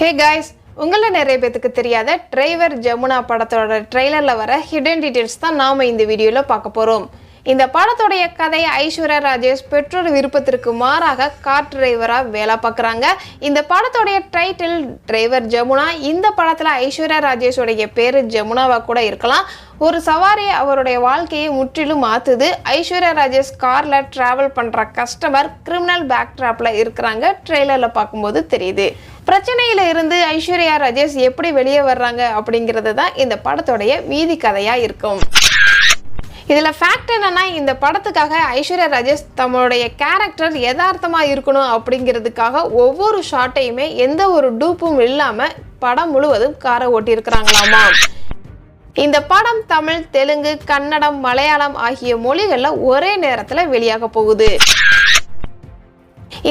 Hey guys, உங்கள நிறைய பேருக்கு தெரியாத டிரைவர் ஜமுனா படத்தோட ட்ரெய்லர்ல வர ஹிடன் டீடைல்ஸ் தான் நாம இந்த வீடியோல பார்க்க போறோம். இந்த படத்தோட கதை ஐஸ்வர்யா ராஜேஷ் பெற்றோர் விருப்பத்திற்கு மாறாக கார் டிரைவரா வேலை பார்க்கறாங்க. இந்த படத்தோட டைட்டில் டிரைவர் ஜமுனா. இந்த படத்துல ஐஸ்வர்யா ராஜேஷோட பேரு ஜமுனாவா கூட இருக்கலாம். ஒரு சவாரி அவருடைய வாழ்க்கையை முற்றிலும் மாத்துது. ஐஸ்வர்யா ராஜேஷ் கார்ல டிராவல் பண்ற கஸ்டமர் கிரிமினல் பேக்ட்ராப்ல இருக்காங்க. ட்ரெய்லர்ல பார்க்கும்போது தெரியுது. பிரச்சனையில இருந்து ஐஸ்வர்யா ராஜேஷ் எப்படி வெளியே வர்றாங்க அப்படிங்கிறது தான் இந்த படத்தோட மீதி கதையா இருக்கும். இதுல ஃபேக்ட் என்னன்னா, இந்த படத்துக்காக ஐஸ்வர்யா ராஜேஷ் தம்முடைய கேரக்டர் யதார்த்தமா இருக்கணும் அப்படிங்கிறதுக்காக ஒவ்வொரு ஷாட்டையுமே எந்த ஒரு டூப்பும் இல்லாம படம் முழுவதும் காரை ஓட்டி இருக்கிறாங்களாமா. இந்த படம் தமிழ், தெலுங்கு, கன்னடம், மலையாளம் ஆகிய மொழிகள்ல ஒரே நேரத்துல வெளியாக போகுது.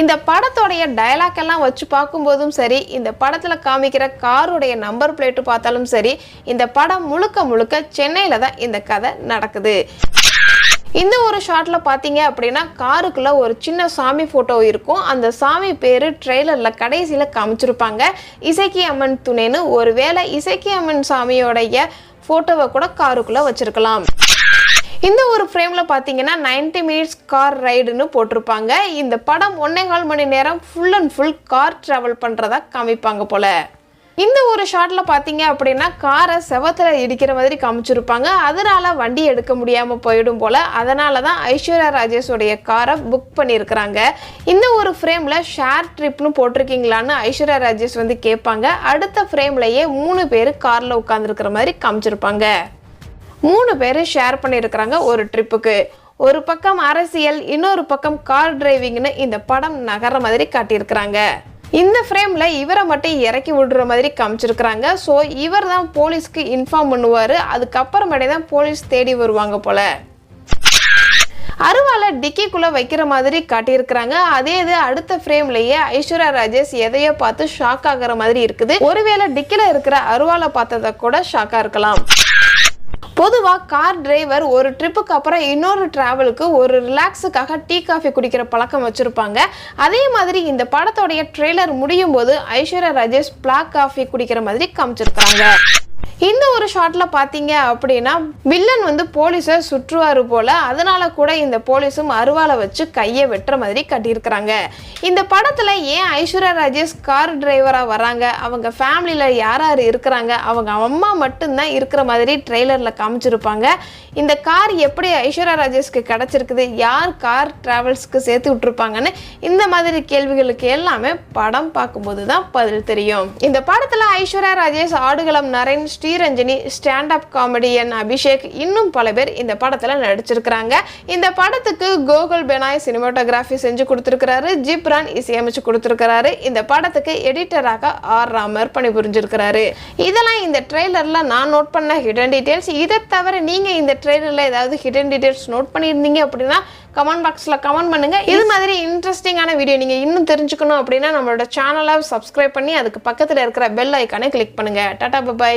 இந்த படத்தோடைய டயலாக் எல்லாம் வச்சு பார்க்கும்போதும் சரி, இந்த படத்துல காமிக்கிற காருடைய நம்பர் பிளேட் பார்த்தாலும் சரி, இந்த படம் முழுக்க முழுக்க சென்னையில தான் இந்த கதை நடக்குது. இந்த ஒரு ஷாட்ல பாத்தீங்க அப்படின்னா காருக்குள்ள ஒரு சின்ன சாமி போட்டோ இருக்கும். அந்த சாமி பேரு ட்ரெய்லர்ல கடைசியில காமிச்சிருப்பாங்க, இசக்கி அம்மன் துணைன்னு. ஒருவேளை இசக்கி அம்மன் சாமியோடைய போட்டோவை கூட காருக்குள்ள வச்சிருக்கலாம். இந்த ஒரு ஃப்ரேம்ல பாத்தீங்கன்னா 90 minutes கார் ரைடுன்னு போட்டிருப்பாங்க. இந்த படம் 1.25 மணி நேரம் full and full car travel பண்றதா காமிப்பாங்க போல. இந்த ஒரு ஷாட்ல பாத்தீங்க அப்படின்னா காரை செவத்துல இடிக்கிற மாதிரி காமிச்சிருப்பாங்க. அதனால வண்டி எடுக்க முடியாம போயிடும் போல. அதனாலதான் ஐஸ்வர்யா ராஜேஷோடைய காரை புக் பண்ணியிருக்கிறாங்க. இந்த ஒரு ஃப்ரேம்ல ஷேர் ட்ரிப்னு போட்டிருக்கீங்களான்னு ஐஸ்வர்யா ராஜேஷ் கேட்பாங்க. அடுத்த ஃப்ரேம்லயே 3 பேர் கார்ல உட்கார்ந்துருக்கிற மாதிரி காமிச்சிருப்பாங்க. 3 பேர் ஷேர் பண்ணியிருக்கிறாங்க ஒரு ட்ரிப்புக்கு. ஒரு பக்கம் அரசியல், இன்னொரு பக்கம் கார் டிரைவிங்னு இந்த படம் நகர மாதிரி காட்டியிருக்கிறாங்க. இந்த ஃப்ரேம்ல இவரை மட்டும் இறக்கி விடுற மாதிரி காமிச்சிருக்கிறாங்க. ஸோ இவர் தான் போலீஸ்க்கு இன்ஃபார்ம் பண்ணுவாரு. அதுக்கப்புறமேட்டே தான் போலீஸ் தேடி வருவாங்க போல. அருவாலை டிக்கிக்குள்ள வைக்கிற மாதிரி காட்டியிருக்கிறாங்க. அதே இது அடுத்த ஃப்ரேம்லயே ஐஸ்வர்யா ராஜேஷ் எதையோ பார்த்து ஷாக் ஆகிற மாதிரி இருக்குது. ஒருவேளை டிக்கில இருக்கிற அருவாலை பார்த்ததை கூட ஷாக்கா இருக்கலாம். பொதுவா கார் டிரைவர் ஒரு ட்ரிப்புக்கு அப்புறம் இன்னொரு டிராவலுக்கு ஒரு ரிலாக்ஸுக்காக டீ காஃபி குடிக்கிற பழக்கம் வச்சிருப்பாங்க. அதே மாதிரி இந்த படத்தோடைய ட்ரெய்லர் முடியும் போது ஐஸ்வர்யா ராஜேஷ் பிளாக் காஃபி குடிக்கிற மாதிரி காமிச்சிருக்காங்க. இந்த ஒரு ஷாட்ல பாத்தீங்க அப்படின்னா வில்லன் போலீஸை சுற்றுவாரு போல. அதனால கூட இந்த போலீஸும் அருவாலை வச்சு கையை வெட்டுற மாதிரி கட்டியிருக்கிறாங்க. இந்த படத்துல ஏன் ஐஸ்வர்யா ராஜேஷ் கார் டிரைவரா வராங்க, அவங்க ஃபேமிலியில யார் யார் இருக்கிறாங்க, அவங்க அம்மா மட்டும்தான் இருக்கிற மாதிரி ட்ரெய்லர்ல காமிச்சிருப்பாங்க. இந்த கார் எப்படி ஐஸ்வர்யா ராஜேஷ்க்கு கிடைச்சிருக்குது, யார் கார் டிராவல்ஸ்க்கு சேர்த்து விட்டுருப்பாங்கன்னு இந்த மாதிரி கேள்விகளுக்கு எல்லாமே படம் பார்க்கும்போது தான் பதில் தெரியும். இந்த படத்துல Aishwarya Rajesh, Aadukalam Naren, Sriranjani, stand up comedian Abhishek, இன்னும் பல பேர் இந்த படத்துல நடிச்சிருக்கிறாங்க. இந்த படத்துக்கு கோகுல் பெனாய் சினிமாட்டோகிராஃபி செஞ்சு கொடுத்திருக்கிறாரு. ஜிப்ரான் இசையமைச்சு கொடுத்திருக்கிறாரு. இந்த படத்துக்கு எடிட்டராக ஆர் ராமர் பணிபுரிஞ்சிருக்கிறாரு. இதெல்லாம் இந்த ட்ரெய்லர்ல நான் நோட் பண்ண ஹிடன் டீடைல்ஸ். இதை தவிர நீங்க இந்த ட்ரெய்லர்ல ஏதாவது ஹிடன் டீடைல்ஸ் நோட் பண்ணியிருந்தீங்க அப்படின்னா கமெண்ட் பாக்ஸ்ல கமெண்ட் பண்ணுங்க. இது மாதிரி இன்ட்ரெஸ்டிங்கான வீடியோ நீங்க இன்னும் தெரிஞ்சுக்கணும் அப்படின்னா நம்மளோட சேனலை சப்ஸ்கிரைப் பண்ணி அதுக்கு பக்கத்துல இருக்கிற பெல் ஐக்கானை கிளிக் பண்ணுங்க. Tata bye.